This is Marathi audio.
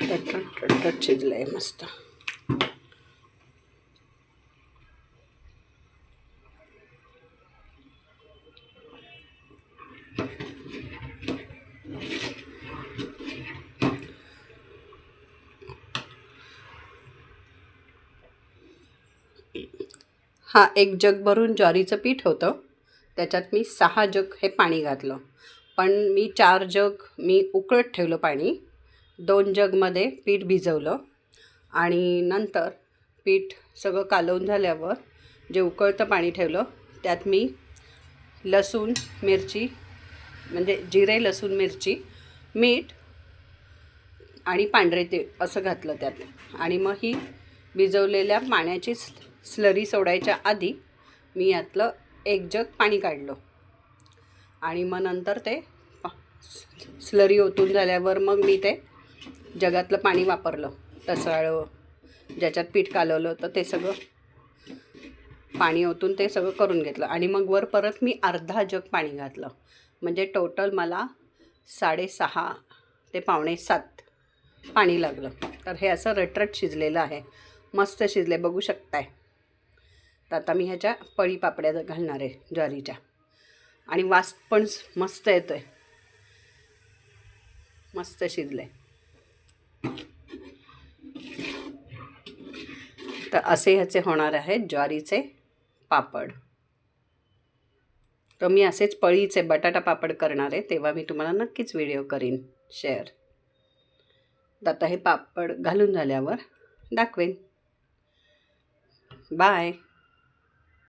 टट शिजलंय मस्त. हा 1 जग भरून ज्वारीचं पीठ होतं. त्याच्यात मी 6 जग हे पाणी घातलं. पण मी 4 जग उकळत ठेवलं पाणी. 2 जगमध्ये पीठ भिजवलं आणि नंतर पीठ सगळं कालवून झाल्यावर जे उकळतं पाणी ठेवलं त्यात मी लसूण मिरची म्हणजे जिरे लसूण मिरची मीठ आणि पांढरे तीळ असं घातलं त्यात. आणि मग ही भिजवलेल्या पाण्याची स्लरी सोडायच्या आधी मी यातलं 1 जग पाणी काढलं आणि मग नंतर ते स्लरी ओतून झाल्यावर मग मी ते जगातलं पाणी वापरलं. तसं ज्याच्यात पीठ कालवलं होतं ते सगळं पाणी ओतून ते सगळं करून घेतलं आणि मग वर परत मी अर्धा जग पाणी घातलं. म्हणजे टोटल मला 6.5 ते पावणे 7 पाणी लागलं. तर हे असं रटरट शिजलेलं आहे. मस्त शिजले बघू शकताय. तर आता मी ह्याच्या पळी पापड्या घालणार आहे ज्वारीच्या. आणि वास पण मस्त येतोय. मस्त शिजले. तर असे ह्याचे होणार आहेत ज्वारीचे पापड. तर मी असेच पळीचे बटाटा पापड करणार आहे, तेव्हा मी तुम्हाला नक्कीच व्हिडिओ करीन शेअर. तर आता हे पापड घालून झाल्यावर दाखवेन. बाय.